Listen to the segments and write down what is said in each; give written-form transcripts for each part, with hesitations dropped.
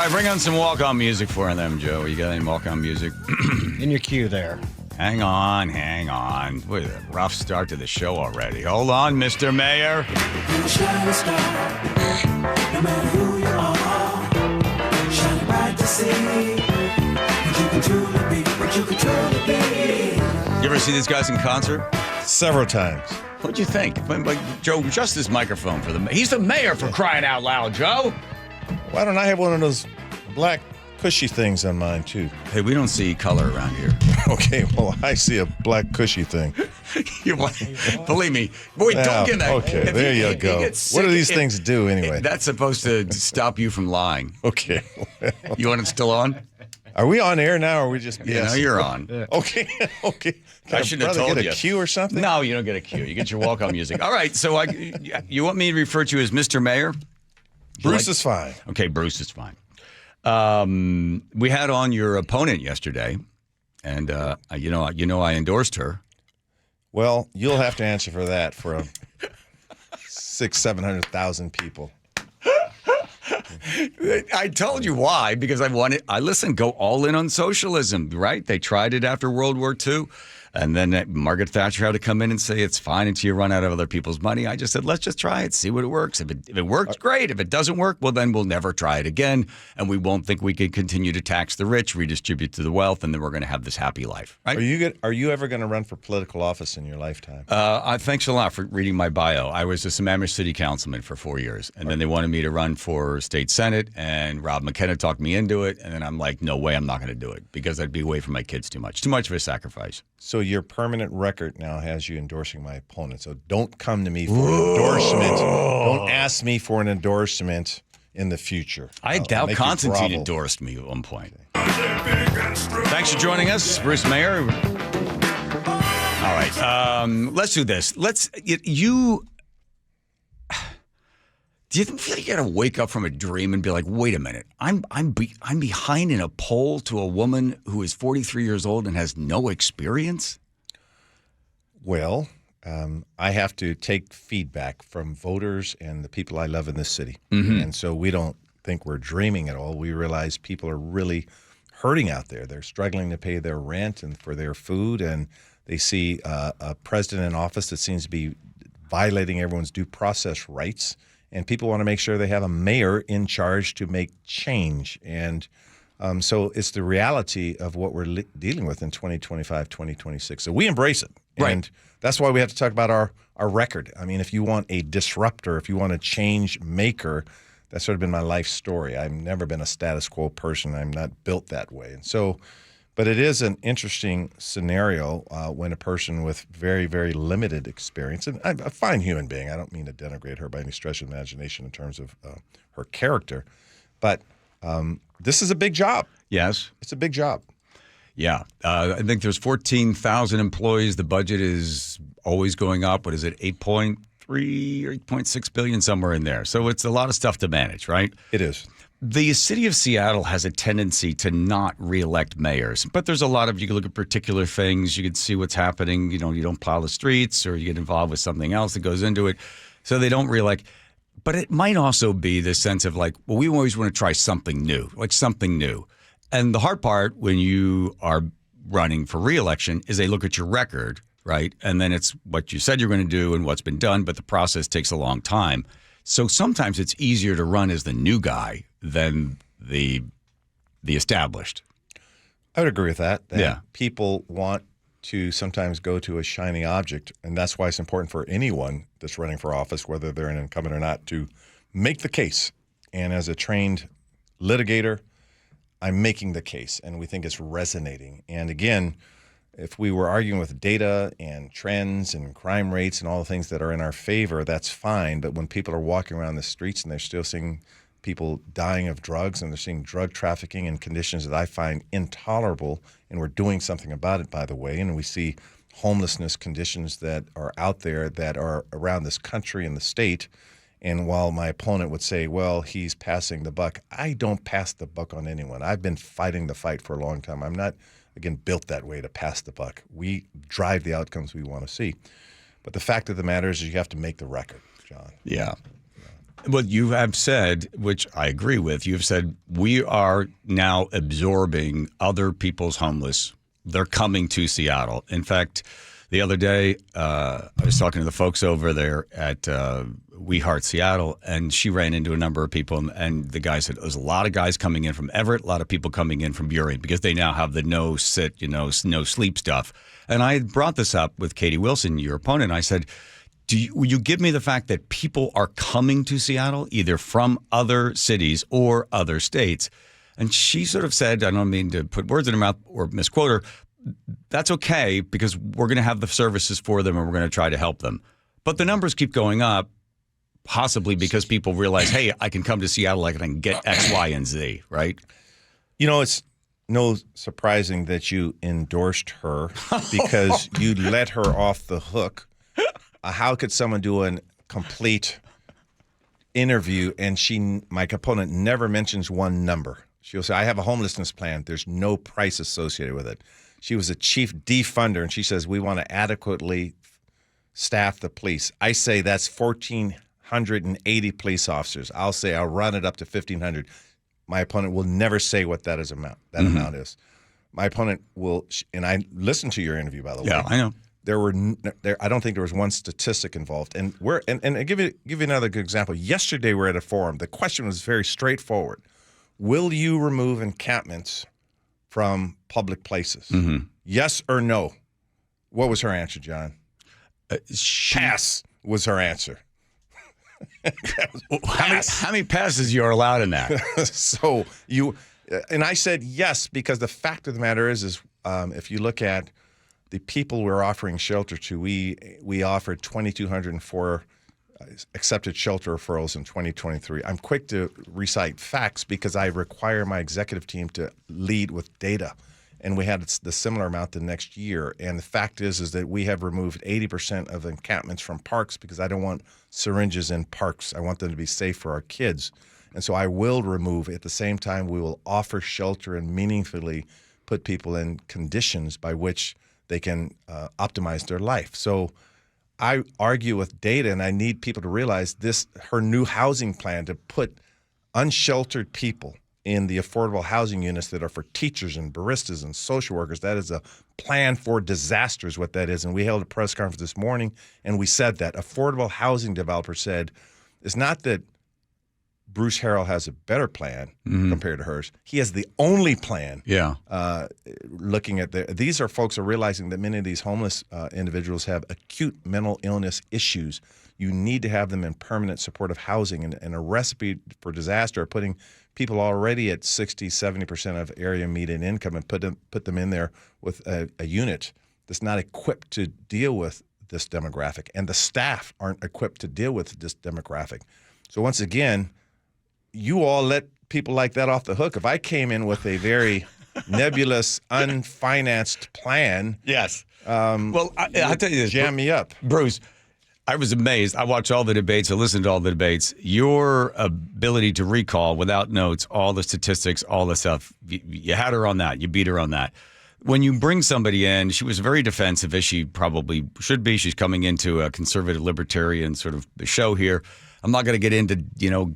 right, bring on some walk-on music for them, Joe. You got any walk-on music? In your queue there. Hang on. What a rough start to the show already. Hold on, Mr. Mayor. You're a shining star, no matter who you are. Shining bright to see what you can truly be, what you can truly be. You ever see these guys in concert? Several times. What'd you think? Joe, adjust this microphone for the mayor. He's the mayor, for crying out loud, Joe. Why don't I have one of those black cushy things on mine, too? Hey, we don't see color around here. Okay, well, I see a black cushy thing. Believe me. Boy, don't get that. Okay, there you go. What do these things do, anyway? That's supposed to stop you from lying. Okay. You want it still on? Are we on air now, or are we just... Yeah, no, you're on. Okay. I should have told get you. a cue or something? No, you don't get a cue. You get your walk-on music. All right, so you want me to refer to you as Mr. Mayor? Bruce is fine. Okay, Bruce is fine. We had on your opponent yesterday, and you know I endorsed her. Well, you'll have to answer for that for 700,000 people. I told you why, because go all in on socialism, right? They tried it after World War II. And then Margaret Thatcher had to come in and say it's fine until you run out of other people's money. I just said, let's just try it, see what it works. If it works, great. If it doesn't work, well, then we'll never try it again. And we won't think we can continue to tax the rich, redistribute to the wealth, and then we're going to have this happy life. Right? Are you ever going to run for political office in your lifetime? Thanks a lot for reading my bio. I was a Sammamish City Councilman for 4 years. And then they wanted me to run for state senate. And Rob McKenna talked me into it. And then I'm like, no way, I'm not going to do it because I'd be away from my kids too much. Too much of a sacrifice. So your permanent record now has you endorsing my opponent. So don't come to me for an endorsement. Don't ask me for an endorsement in the future. I doubt Constantine endorsed me at one point. Thanks for joining us, Bruce Mayer. All right, let's do this. Do you feel you got to wake up from a dream and be like, wait a minute, I'm behind in a poll to a woman who is 43 years old and has no experience? Well, I have to take feedback from voters and the people I love in this city. Mm-hmm. And so we don't think we're dreaming at all. We realize people are really hurting out there. They're struggling to pay their rent and for their food, and they see a president in office that seems to be violating everyone's due process rights. And people want to make sure they have a mayor in charge to make change. And so it's the reality of what we're dealing with in 2025, 2026. So we embrace it. Right. And that's why we have to talk about our record. I mean, if you want a disruptor, if you want a change maker, that's sort of been my life story. I've never been a status quo person. I'm not built that way. And so, but it is an interesting scenario when a person with very, very limited experience, and I'm a fine human being. I don't mean to denigrate her by any stretch of imagination in terms of her character, but this is a big job. Yes. It's a big job. Yeah. I think there's 14,000 employees. The budget is always going up. What is it, 8.3 or 8.6 billion, somewhere in there. So it's a lot of stuff to manage, right? It is. The city of Seattle has a tendency to not reelect mayors, but there's a lot of, you can look at particular things, you can see what's happening, you don't plow the streets or you get involved with something else that goes into it. So they don't reelect. But it might also be the sense of like, well, we always want to try something new, like something new. And the hard part when you are running for reelection is they look at your record, right? And then it's what you said you're going to do and what's been done, but the process takes a long time. So sometimes it's easier to run as the new guy than the established. I would agree with that. Yeah. People want to sometimes go to a shiny object, and that's why it's important for anyone that's running for office, whether they're an incumbent or not, to make the case. And as a trained litigator, I'm making the case, and we think it's resonating. And again, if we were arguing with data and trends and crime rates and all the things that are in our favor, that's fine. But when people are walking around the streets and they're still seeing people dying of drugs and they're seeing drug trafficking in conditions that I find intolerable, and we're doing something about it, by the way, and we see homelessness conditions that are out there that are around this country and the state. And while my opponent would say, well, he's passing the buck, I don't pass the buck on anyone. I've been fighting the fight for a long time. I'm not, again, built that way to pass the buck. We drive the outcomes we want to see. But the fact of the matter is you have to make the record, John. Yeah. What you have said, which I agree with, you've said we are now absorbing other people's homeless. They're coming to Seattle. In fact, the other day, I was talking to the folks over there at We Heart Seattle, and she ran into a number of people, and the guy said, there's a lot of guys coming in from Everett, a lot of people coming in from Burien, because they now have the no sit, no sleep stuff. And I brought this up with Katie Wilson, your opponent. I said, will you give me the fact that people are coming to Seattle, either from other cities or other states? And she sort of said, I don't mean to put words in her mouth or misquote her, that's okay because we're going to have the services for them and we're going to try to help them. But the numbers keep going up, possibly because people realize, hey, I can come to Seattle, I can get X, Y, and Z, right? It's no surprising that you endorsed her because you let her off the hook. How could someone do a complete interview and my opponent never mentions one number? She'll say, I have a homelessness plan. There's no price associated with it. She was a chief defunder, and she says, we want to adequately staff the police. I say that's 1,480 police officers. I'll say I'll run it up to 1,500. My opponent will never say what that amount is. My opponent will, and I listened to your interview, by the way. Yeah, I know. I don't think there was one statistic involved. And I'll give you another good example. Yesterday we were at a forum. The question was very straightforward. Will you remove encampments from public places? Mm-hmm. Yes or no? What was her answer, John? Pass was her answer. How many passes you are allowed in that? So and I said yes because the fact of the matter is if you look at the people we're offering shelter to, we offered 2,204 accepted shelter referrals in 2023. I'm quick to recite facts because I require my executive team to lead with data, and we had the similar amount the next year. And the fact is that we have removed 80% of encampments from parks because I don't want syringes in parks. I want them to be safe for our kids. And so I will remove. At the same time, we will offer shelter and meaningfully put people in conditions by which they can optimize their life. So I argue with data, and I need people to realize her new housing plan to put unsheltered people in the affordable housing units that are for teachers and baristas and social workers. That is a plan for disasters, what that is. And we held a press conference this morning, and we said that. Affordable housing developer said it's not that Bruce Harrell has a better plan compared to hers. He has the only plan. Yeah. Looking at these are folks are realizing that many of these homeless individuals have acute mental illness issues. You need to have them in permanent supportive housing, and a recipe for disaster are putting people already at 60, 70% of area median income and put them in there with a unit that's not equipped to deal with this demographic, and the staff aren't equipped to deal with this demographic. So once again, you all let people like that off the hook. If I came in with a very nebulous, unfinanced plan, yes. Well, I'll tell you this. Jam me up. Bruce, I was amazed. I watched all the debates. I listened to all the debates. Your ability to recall without notes all the statistics, all the stuff, you had her on that. You beat her on that. When you bring somebody in, she was very defensive, as she probably should be. She's coming into a conservative libertarian sort of show here. I'm not going to get into,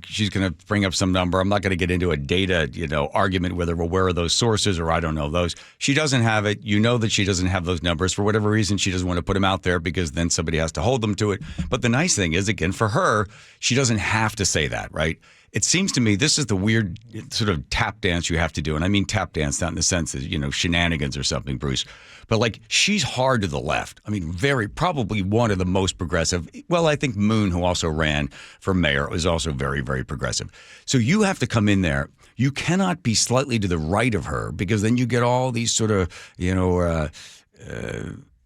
she's going to bring up some number. I'm not going to get into a data, argument whether where are those sources or I don't know those. She doesn't have it. You know that she doesn't have those numbers. For whatever reason, she doesn't want to put them out there because then somebody has to hold them to it. But the nice thing is, again, for her, she doesn't have to say that, right? It seems to me this is the weird sort of tap dance you have to do. And I mean tap dance, not in the sense of, shenanigans or something, Bruce. But like she's hard to the left. I mean, probably one of the most progressive. Well, I think Moon, who also ran for mayor, was also very, very progressive. So you have to come in there. You cannot be slightly to the right of her because then you get all these sort of,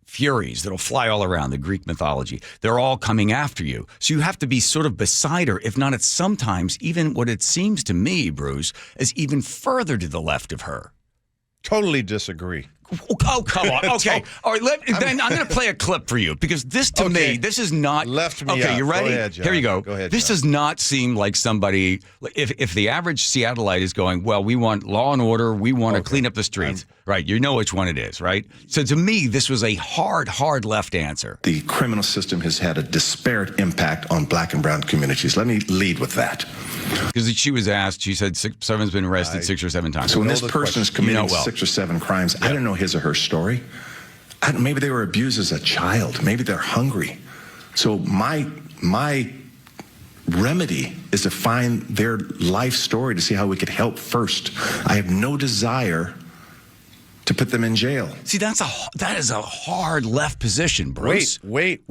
furies that'll fly all around the Greek mythology. They're all coming after you. So you have to be sort of beside her. If not, it's sometimes even what it seems to me, Bruce, is even further to the left of her. Totally disagree. Oh, come on. Okay. All right. Then I'm going to play a clip for you because this, to me, this is not. Left me Okay, up. you ready? Go ahead, John. Here you go. Go ahead, This John. does not seem like somebody. If the average Seattleite is going, well, we want law and order, we want to clean up the streets, right? You know which one it is, right? So to me, this was a hard left answer. The criminal system has had a disparate impact on black and brown communities. Let me lead with that. Because she was asked, she said someone's been arrested 6 or 7 times. So when know this the person is question. committing You know well. 6 or 7 crimes, I don't know his or her story. Maybe they were abused as a child. Maybe they're hungry. So my remedy is to find their life story to see how we could help first. I have no desire to put them in jail. See, that is a hard left position, Bruce. Wait.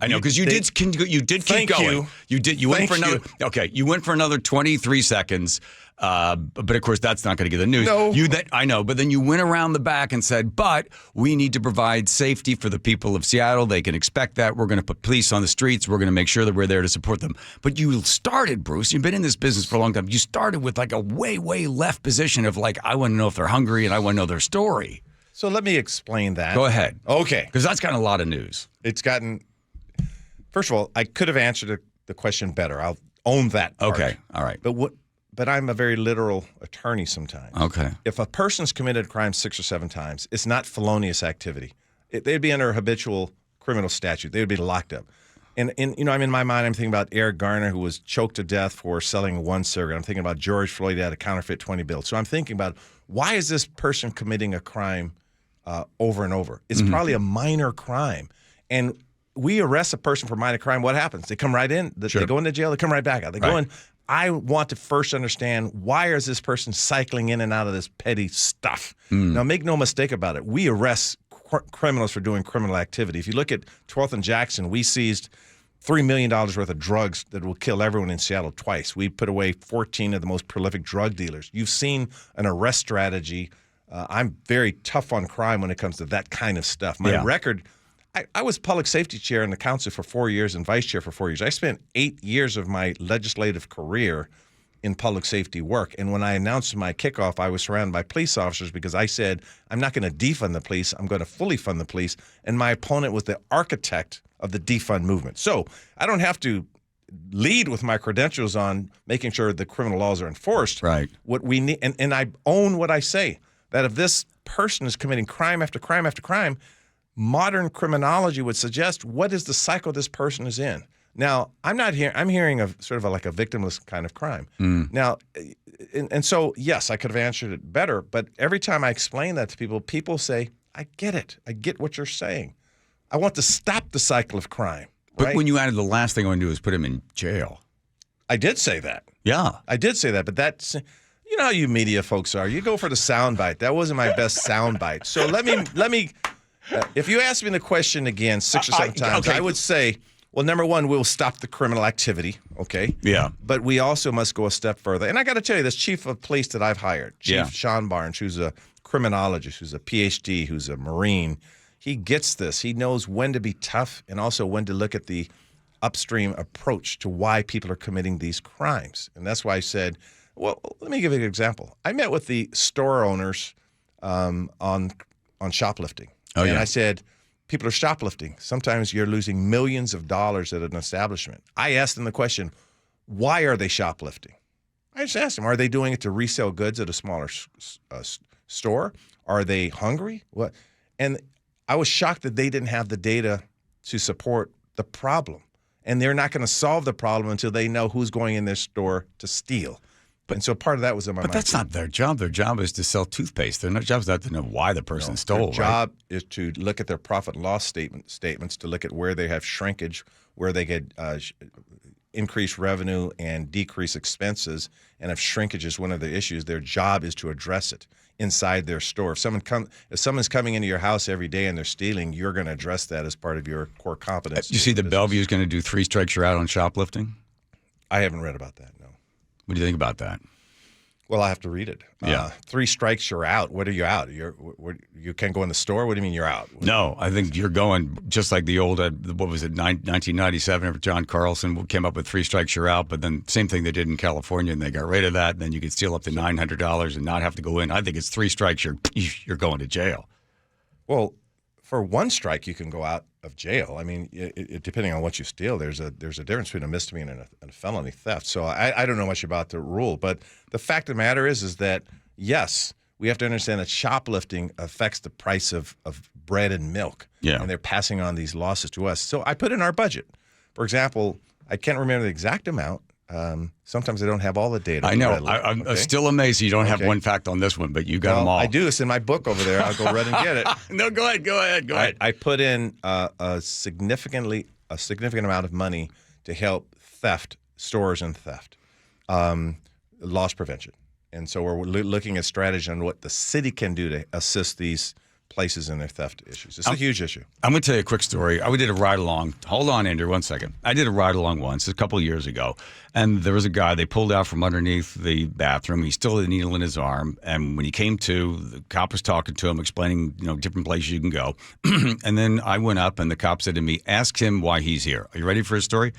I know because you did keep Thank going. You went for another. Okay, you went for another 23 seconds. But of course, that's not going to get the news. No. I know. But then you went around the back and said, "But we need to provide safety for the people of Seattle. They can expect that. We're going to put police on the streets. We're going to make sure that we're there to support them." But you started, Bruce. You've been in this business for a long time. You started with like a way left position of like, I want to know if they're hungry and I want to know their story. So let me explain that. Go ahead. Okay. Because that's gotten a lot of news. It's gotten. First of all, I could have answered the question better. I'll own that part. Okay. All right. But I'm a very literal attorney sometimes. Okay. If a person's committed a crime 6 or 7 times, it's not felonious activity. They'd be under a habitual criminal statute. They would be locked up. And I'm in my mind, I'm thinking about Eric Garner, who was choked to death for selling 1 cigarette. I'm thinking about George Floyd who had a counterfeit 20 bill. So I'm thinking about why is this person committing a crime over and over? It's probably a minor crime. And we arrest a person for minor crime. What happens? They come right in. They go into jail. They come right back out. They go in. I want to first understand why is this person cycling in and out of this petty stuff. Now, make no mistake about it. We arrest criminals for doing criminal activity. If you look at 12th and Jackson, we seized $3 million worth of drugs that will kill everyone in Seattle twice. We put away 14 of the most prolific drug dealers. You've seen an arrest strategy. I'm very tough on crime when it comes to that kind of stuff. My record, I was public safety chair in the council for 4 years and vice chair for 4 years. I spent 8 years of my legislative career in public safety work. And when I announced my kickoff, I was surrounded by police officers because I said, I'm not going to defund the police. I'm going to fully fund the police. And my opponent was the architect of the defund movement. So I don't have to lead with my credentials on making sure the criminal laws are enforced. Right. What we need, and I own what I say, that if this person is committing crime after crime after crime, modern criminology would suggest what is the cycle this person is in. Now, I'm hearing of sort of like a victimless kind of crime. Now, and so, yes, I could have answered it better, but every time I explain that to people, people say, I get it. I get what you're saying. I want to stop the cycle of crime. But right? when you added the last thing I want to do is put him in jail. I did say that. Yeah. I did say that, but that's, you know how you media folks are. You go for the soundbite. That wasn't my best soundbite. So let me. If you ask me the question again 6 or 7 times, okay. I would say, well, number one, we'll stop the criminal activity, okay? Yeah. But we also must go a step further. And I got to tell you, this chief of police that I've hired, Chief Sean Barnes, who's a criminologist, who's a PhD, who's a Marine, he gets this. He knows when to be tough and also when to look at the upstream approach to why people are committing these crimes. And that's why I said, well, let me give you an example. I met with the store owners on shoplifting. Oh, and yeah. I said, people are shoplifting. Sometimes you're losing millions of dollars at an establishment. I asked them the question, why are they shoplifting? I just asked them, are they doing it to resell goods at a smaller store? Are they hungry? What? And I was shocked that they didn't have the data to support the problem. And they're not going to solve the problem until they know who's going in their store to steal. And so part of that was in my mind. But that's not their job. Their job is to sell toothpaste. Their job is not to know why the person stole. Their job is to look at their profit and loss statements, to look at where they have shrinkage, where they get increased revenue and decrease expenses. And if shrinkage is one of the issues, their job is to address it inside their store. If someone's coming into your house every day and they're stealing, you're going to address that as part of your core competence. You see that Bellevue is going to do 3 strikes you're out on shoplifting? I haven't read about that, no. What do you think about that? Well, I have to read it. Yeah. 3 strikes, you're out. What are you out? You can't go in the store? What do you mean you're out? No, I think you're going just like the old, what was it, 1997, John Carlson came up with 3 strikes, you're out. But then same thing they did in California, and they got rid of that. And then you could steal up to $900 and not have to go in. I think it's 3 strikes, you're going to jail. Well, for one strike, you can go out of jail. I mean, depending on what you steal, there's a difference between a misdemeanor and a felony theft. So I don't know much about the rule, but the fact of the matter is that, yes, we have to understand that shoplifting affects the price of bread and milk. Yeah. And they're passing on these losses to us. So I put in our budget. For example, I can't remember the exact amount. Sometimes I don't have all the data. I know. readily. I'm still amazed you don't have one fact on this one, but you got them all. I do. It's in my book over there. I'll go right and get it. No, go ahead. I put in a significant amount of money to help stores and theft, loss prevention. And so we're looking at strategy on what the city can do to assist these places in their theft issues. It's a huge issue. I'm going to tell you a quick story. I did a ride-along. Hold on, Andrew, 1 second. I did a ride-along once a couple of years ago, and there was a guy. They pulled out from underneath the bathroom. He still had a needle in his arm, and when he came to, the cop was talking to him, explaining different places you can go. And then I went up, and the cop said to me, ask him why he's here. Are you ready for his story?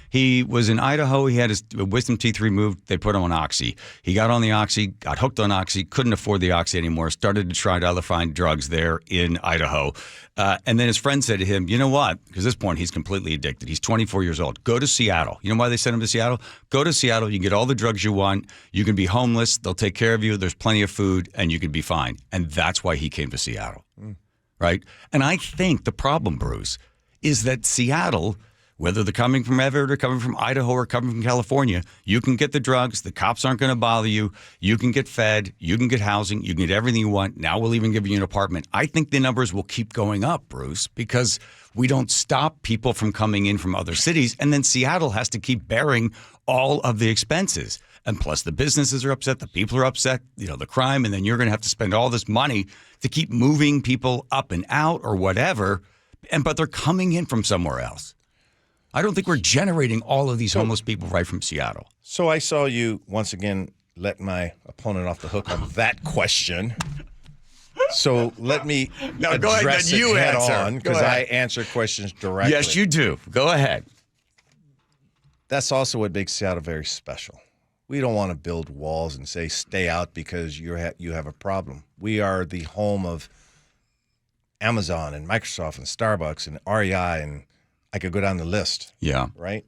He was in Idaho. He had his wisdom teeth removed. They put him on Oxy. He got on the Oxy, got hooked on Oxy, couldn't afford the Oxy anymore, started to try to find drugs there in Idaho. And then his friend said to him, you know what? Because at this point, he's completely addicted. He's 24 years old. Go to Seattle. You know why they sent him to Seattle? Go to Seattle. You can get all the drugs you want. You can be homeless. They'll take care of you. There's plenty of food, and you can be fine. And that's why he came to Seattle, right? And I think the problem, Bruce, is that Seattle, whether they're coming from Everett or coming from Idaho or coming from California, you can get the drugs. The cops aren't going to bother you. You can get fed. You can get housing. You can get everything you want. Now we'll even give you an apartment. I think the numbers will keep going up, Bruce, because we don't stop people from coming in from other cities. And then Seattle has to keep bearing all of the expenses. And plus the businesses are upset. The people are upset, the crime. And then you're going to have to spend all this money to keep moving people up and out or whatever. But they're coming in from somewhere else. I don't think we're generating all of these homeless people right from Seattle. So I saw you, once again, let my opponent off the hook on that question. So let me address it head on, because I answer questions directly. Yes, you do. Go ahead. That's also what makes Seattle very special. We don't want to build walls and say, stay out because you have a problem. We are the home of Amazon and Microsoft and Starbucks and REI, and I could go down the list. Yeah. Right?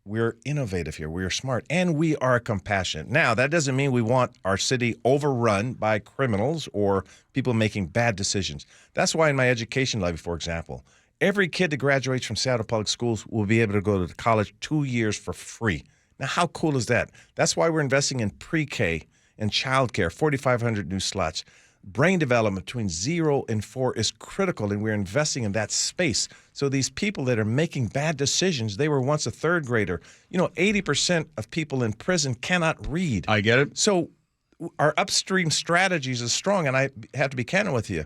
We're innovative here. We are smart. And we are compassionate. Now, that doesn't mean we want our city overrun by criminals or people making bad decisions. That's why in my education levy, for example, every kid that graduates from Seattle Public Schools will be able to go to college 2 years for free. Now, how cool is that? That's why we're investing in pre-K and childcare, 4,500 new slots. Brain development between 0 and 4 is critical, and we're investing in that space. So these people that are making bad decisions, they were once a third grader. 80% of people in prison cannot read. I get it. So our upstream strategies is strong, and I have to be candid with you.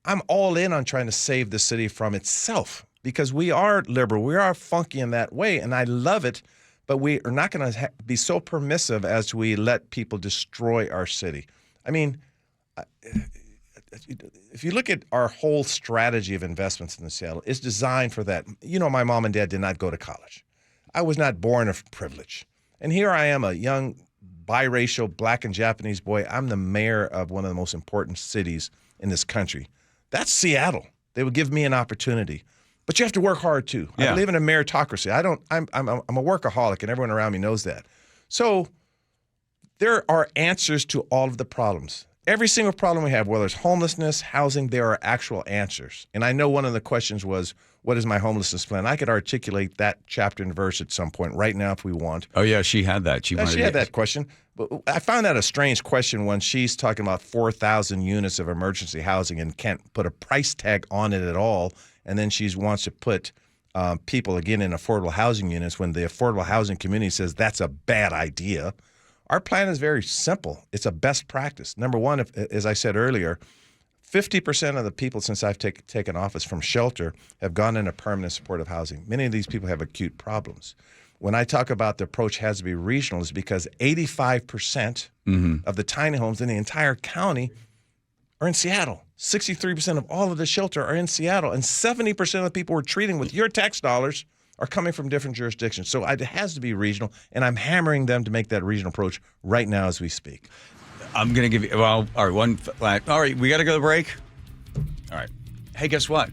I'm all in on trying to save the city from itself because we are liberal. We are funky in that way, and I love it, but we are not going to be so permissive as we let people destroy our city. I mean, if you look at our whole strategy of investments in Seattle, it's designed for that. My mom and dad did not go to college. I was not born of privilege. And here I am, a young biracial black and Japanese boy. I'm the mayor of one of the most important cities in this country. That's Seattle. They would give me an opportunity. But you have to work hard too. Yeah. I believe in a meritocracy. I'm a workaholic, and everyone around me knows that. So there are answers to all of the problems. Every single problem we have, whether it's homelessness, housing, there are actual answers. And I know one of the questions was, what is my homelessness plan? I could articulate that chapter and verse at some point right now if we want. Oh, yeah, she had that. She had that question. But I found that a strange question when she's talking about 4,000 units of emergency housing and can't put a price tag on it at all. And then she wants to put people, again, in affordable housing units when the affordable housing community says that's a bad idea. Our plan is very simple. It's a best practice. Number one, as I said earlier, 50% of the people since I've taken office from shelter have gone into permanent supportive housing. Many of these people have acute problems. When I talk about the approach has to be regional, it's because 85% of the tiny homes in the entire county are in Seattle. 63% of all of the shelter are in Seattle. And 70% of the people we're treating with your tax dollars are coming from different jurisdictions. So it has to be regional, and I'm hammering them to make that regional approach right now as we speak. I'm going to give you, all right, we got to go to break. All right. Hey, guess what?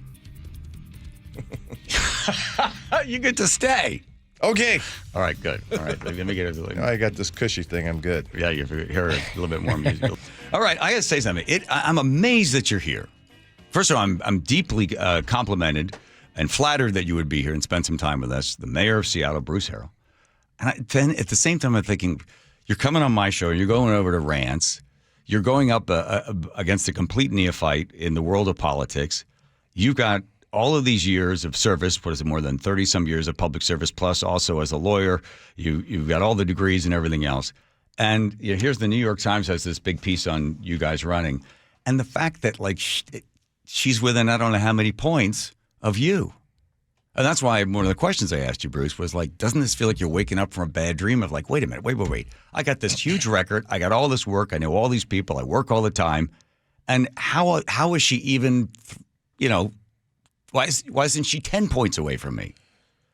You get to stay. Okay. All right, good. All right, let me get it. I got this cushy thing. I'm good. Yeah, you're a little bit more musical. All right, I got to say something. I'm amazed that you're here. First of all, I'm deeply complimented and flattered that you would be here and spend some time with us, the mayor of Seattle, Bruce Harrell. And then at the same time, I'm thinking, you're coming on my show, and you're going over to rants. You're going up against a complete neophyte in the world of politics. You've got all of these years of service, what is it, more than 30-some years of public service, plus also as a lawyer. You've got all the degrees and everything else. And here's the New York Times has this big piece on you guys running. And the fact that, like, she's within I don't know how many points of you. And that's why one of the questions I asked you, Bruce, was like, doesn't this feel like you're waking up from a bad dream of like, wait a minute, wait. I got this huge record. I got all this work. I know all these people. I work all the time. And how is she even, why isn't she 10 points away from me?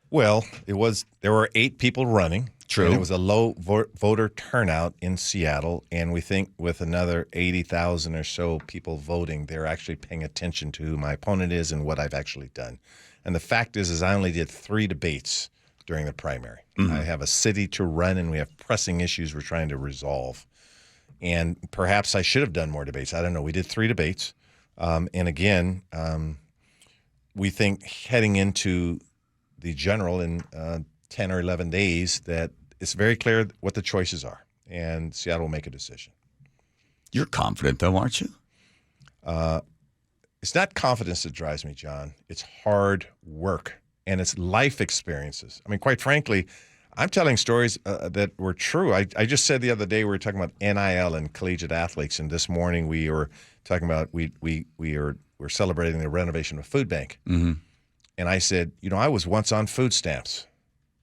Well, there were 8 people running. True. And it was a low voter turnout in Seattle. And we think with another 80,000 or so people voting, they're actually paying attention to who my opponent is and what I've actually done. And the fact is I only did 3 debates during the primary. Mm-hmm. I have a city to run, and we have pressing issues we're trying to resolve. And perhaps I should have done more debates. I don't know. We did 3 debates. And again, we think heading into the general in 10 or 11 days that it's very clear what the choices are, and Seattle will make a decision. You're confident, though, aren't you? It's not confidence that drives me, John. It's hard work, and it's life experiences. I mean, quite frankly, I'm telling stories that were true. I just said the other day we were talking about NIL and collegiate athletes, and this morning we were talking about we're celebrating the renovation of a food bank. Mm-hmm. And I said, I was once on food stamps.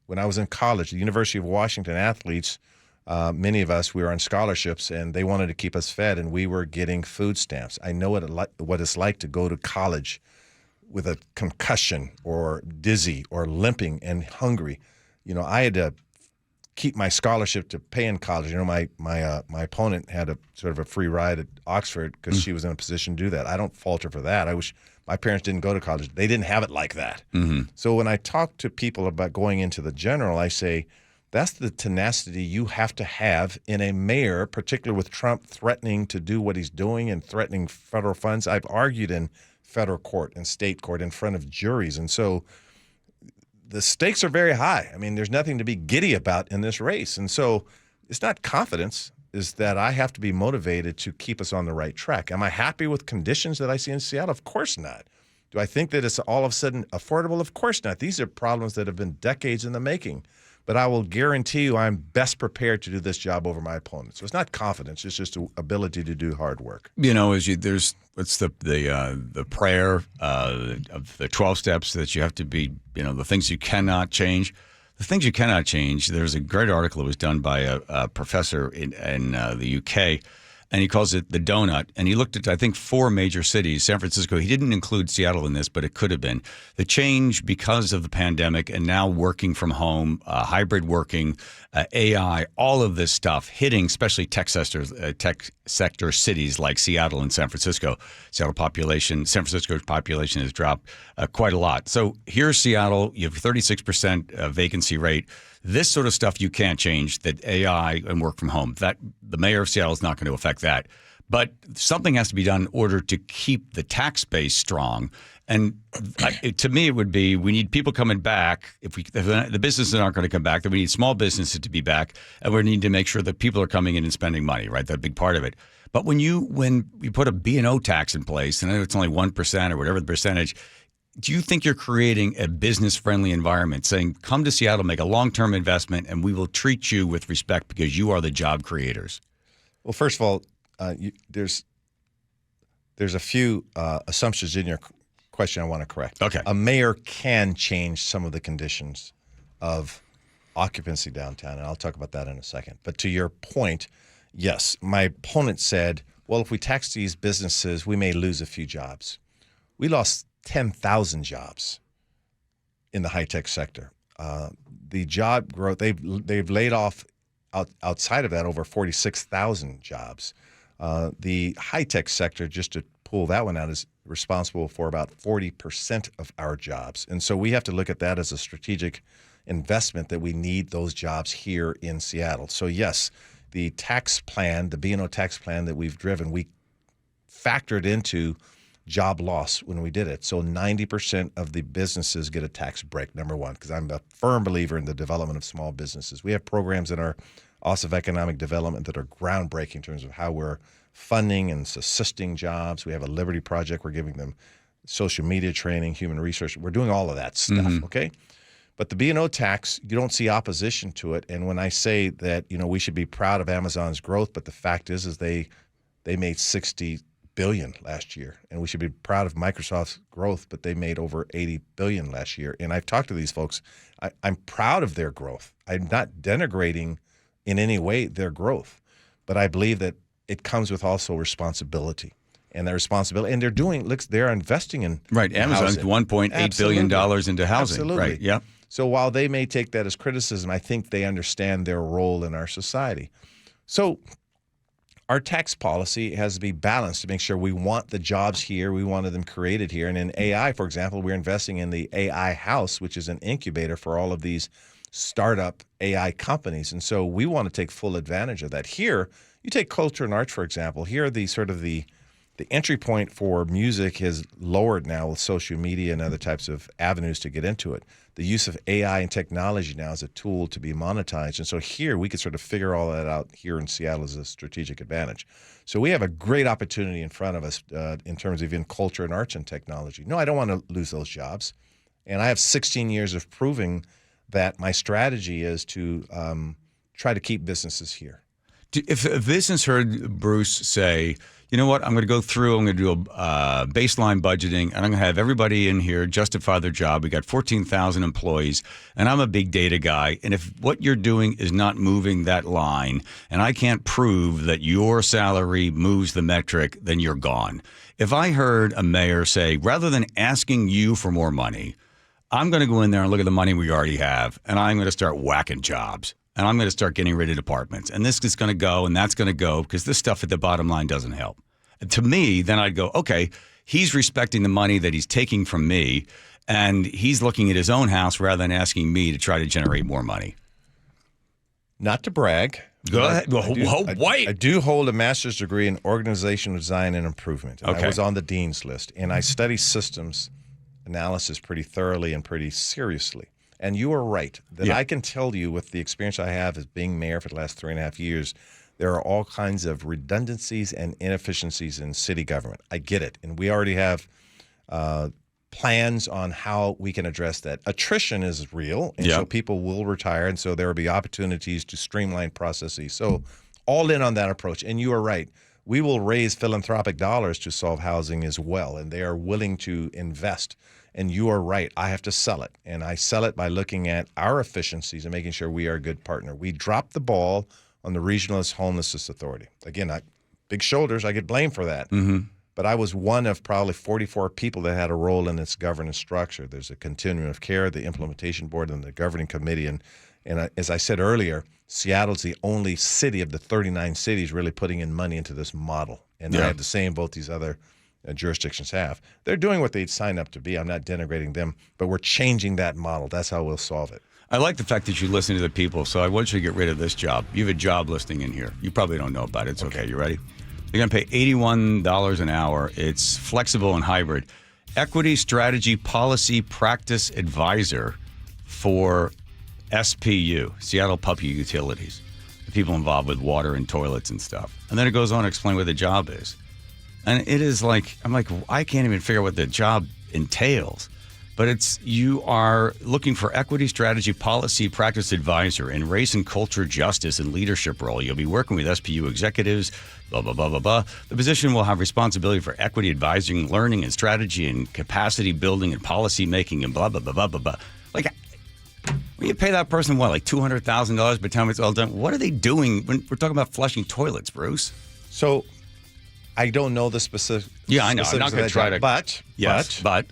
When I was in college, the University of Washington athletes, many of us, we were on scholarships, and they wanted to keep us fed, and we were getting food stamps. I know what it's like to go to college with a concussion or dizzy or limping and hungry. I had to keep my scholarship to pay in college. My opponent had a sort of a free ride at Oxford because she was in a position to do that. I don't fault her for that. I wish my parents didn't go to college. They didn't have it like that. Mm-hmm. So when I talk to people about going into the general, I say, that's the tenacity you have to have in a mayor, particularly with Trump threatening to do what he's doing and threatening federal funds. I've argued in federal court and state court in front of juries. And so the stakes are very high. I mean, there's nothing to be giddy about in this race. And so it's not confidence, is that I have to be motivated to keep us on the right track. Am I happy with conditions that I see in Seattle? Of course not. Do I think that it's all of a sudden affordable? Of course not. These are problems that have been decades in the making. But I will guarantee you I'm best prepared to do this job over my opponent. So it's not confidence. It's just the ability to do hard work. There's what's the prayer of the 12 steps that you have to be, the things you cannot change. The things you cannot change, there's a great article that was done by a professor in the UK, and he calls it the donut. And he looked at, I think, 4 major cities. San Francisco, he didn't include Seattle in this, but it could have been. The change because of the pandemic and now working from home, hybrid working, AI, all of this stuff hitting especially tech sector cities like Seattle and San Francisco. San Francisco's population has dropped quite a lot. So here's Seattle. You have 36% vacancy rate. This sort of stuff you can't change, that AI and work from home. That the mayor of Seattle is not going to affect that. But something has to be done in order to keep the tax base strong. And to me, it would be we need people coming back. If the businesses aren't going to come back, then we need small businesses to be back, and we need to make sure that people are coming in and spending money. Right, that's a big part of it. But when you put a B&O tax in place, and I know it's only 1% or whatever the percentage. Do you think you're creating a business-friendly environment, saying, come to Seattle, make a long-term investment, and we will treat you with respect because you are the job creators? Well, first of all, there's a few assumptions in your question I want to correct. Okay. A mayor can change some of the conditions of occupancy downtown, and I'll talk about that in a second. But to your point, yes, my opponent said, well, if we tax these businesses, we may lose a few jobs. We lost 10,000 jobs in the high-tech sector. The job growth, they've laid off outside of that over 46,000 jobs. The high-tech sector, just to pull that one out, is responsible for about 40% of our jobs. And so we have to look at that as a strategic investment that we need those jobs here in Seattle. So yes, the tax plan, the B&O tax plan that we've driven, we factored into job loss when we did it. So 90% of the businesses get a tax break, number one, because I'm a firm believer in the development of small businesses. We have programs in our Office of Economic Development that are groundbreaking in terms of how we're funding and assisting jobs. We have a Liberty Project. We're giving them social media training, human research. We're doing all of that stuff, okay? But the B&O tax, you don't see opposition to it. And when I say that, we should be proud of Amazon's growth, but the fact is they made $60 billion last year, and we should be proud of Microsoft's growth, but they made over $80 billion last year. And I've talked to these folks. I'm proud of their growth. I'm not denigrating in any way their growth, but I believe that it comes with also responsibility. And their responsibility, and they're investing in Amazon's housing. $1.8 billion into housing. Absolutely. Right. Yeah. So while they may take that as criticism, I think they understand their role in our society. So our tax policy has to be balanced to make sure we want the jobs here, we wanted them created here. And in AI, for example, we're investing in the AI House, which is an incubator for all of these startup AI companies. And so we want to take full advantage of that. Here, you take culture and arts, for example. Here, the entry point for music has lowered now with social media and other types of avenues to get into it. The use of AI and technology now is a tool to be monetized. And so here we could sort of figure all that out here in Seattle as a strategic advantage. So we have a great opportunity in front of us in terms of even culture and arts and technology. No, I don't want to lose those jobs. And I have 16 years of proving that my strategy is to try to keep businesses here. If a business heard Bruce say, you know what, I'm going to go through, I'm going to do a baseline budgeting, and I'm going to have everybody in here justify their job. We got 14,000 employees, and I'm a big data guy. And if what you're doing is not moving that line, and I can't prove that your salary moves the metric, then you're gone. If I heard a mayor say, rather than asking you for more money, I'm going to go in there and look at the money we already have, and I'm going to start whacking jobs. And I'm going to start getting rid of departments. And this is going to go and that's going to go because this stuff at the bottom line doesn't help. And to me, then I'd go, okay, he's respecting the money that he's taking from me, and he's looking at his own house rather than asking me to try to generate more money. Not to brag. Go ahead. I do hold a master's degree in organizational design and improvement. And I was on the dean's list. And I study systems analysis pretty thoroughly and pretty seriously. And you are right that I can tell you with the experience I have as being mayor for the last 3.5 years, there are all kinds of redundancies and inefficiencies in city government. I get it. And we already have plans on how we can address that. Attrition is real, and so people will retire, and so there will be opportunities to streamline processes. So all in on that approach. And you are right. We will raise philanthropic dollars to solve housing as well, and they are willing to invest. And you are right. I have to sell it. And I sell it by looking at our efficiencies and making sure we are a good partner. We dropped the ball on the Regionalist Homelessness Authority. Again, big shoulders. I get blamed for that. Mm-hmm. But I was one of probably 44 people that had a role in its governance structure. There's a continuum of care, the implementation board, and the governing committee. And as I said earlier, Seattle's the only city of the 39 cities really putting in money into this model. And I have the same both these other jurisdictions have. They're doing what they signed up to be. I'm not denigrating them, but we're changing that model. That's how we'll solve it. I like the fact that you listen to the people, so I want you to get rid of this job. You have a job listing in here. You probably don't know about it. It's okay. You ready? You're going to pay $81 an hour. It's flexible and hybrid. Equity Strategy Policy Practice Advisor for SPU, Seattle Public Utilities, the people involved with water and toilets and stuff. And then it goes on to explain what the job is. And it is like, I'm like, I can't even figure out what the job entails. But it's, you are looking for equity strategy policy practice advisor in race and culture justice and leadership role. You'll be working with SPU executives, blah, blah, blah, blah, blah. The position will have responsibility for equity advising, learning and strategy and capacity building and policy making and blah, blah, blah, blah, blah, blah. Like, when you pay that person, what, like $200,000 by the time it's all done? What are they doing when we're talking about flushing toilets, Bruce? So I don't know the specific. Yeah, I know. I'm not going to try to. But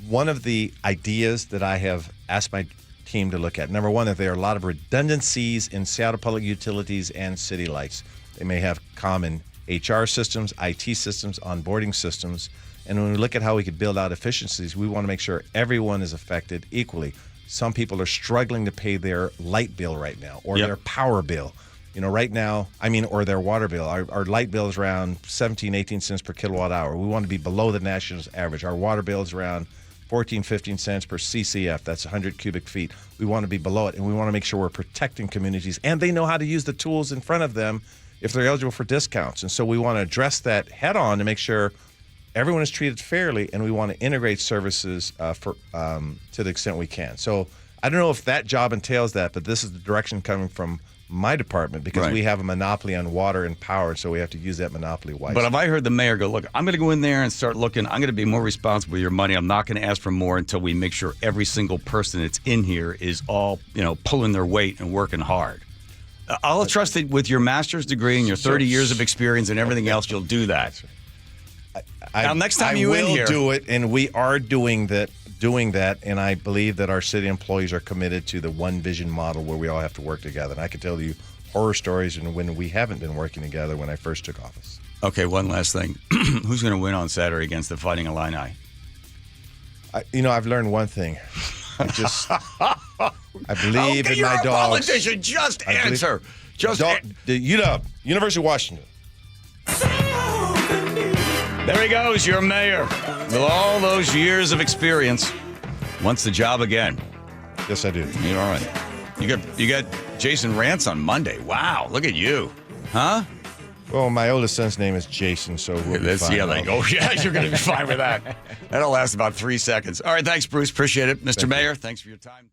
one of the ideas that I have asked my team to look at, number one, that there are a lot of redundancies in Seattle Public Utilities and city lights. They may have common HR systems, IT systems, onboarding systems. And when we look at how we could build out efficiencies, we want to make sure everyone is affected equally. Some people are struggling to pay their light bill right now or their power bill. Right now, or their water bill. Our light bill is around 17, 18 cents per kilowatt hour. We want to be below the national average. Our water bill is around 14, 15 cents per CCF. That's 100 cubic feet. We want to be below it, and we want to make sure we're protecting communities, and they know how to use the tools in front of them if they're eligible for discounts. And so we want to address that head on to make sure everyone is treated fairly, and we want to integrate services to the extent we can. So I don't know if that job entails that, but this is the direction coming from my department because we have a monopoly on water and power, so we have to use that monopoly wisely. But if I heard the mayor go, look, I'm going to go in there and start looking, I'm going to be more responsible with your money. I'm not going to ask for more until we make sure every single person that's in here is all, pulling their weight and working hard. I'll trust that with your master's degree and your 30 years of experience and everything else, you'll do that. Now, next time you in here, I will do it, and we are doing that, and I believe that our city employees are committed to the one vision model where we all have to work together. And I can tell you horror stories and when we haven't been working together when I first took office. Okay, one last thing. Who's going to win on Saturday against the Fighting Illini? I've learned one thing. I believe in you're my a dogs. Politician. Just answer. The UW, University of Washington. There he goes, your mayor, with all those years of experience. Wants the job again. Yes, I do. You're all right. You got Jason Rance on Monday. Wow, look at you, huh? Well, my oldest son's name is Jason, so we'll be fine. Yeah, you're going to be fine with that. That'll last about 3 seconds. All right, thanks, Bruce. Appreciate it. Mr. Mayor, thanks for your time.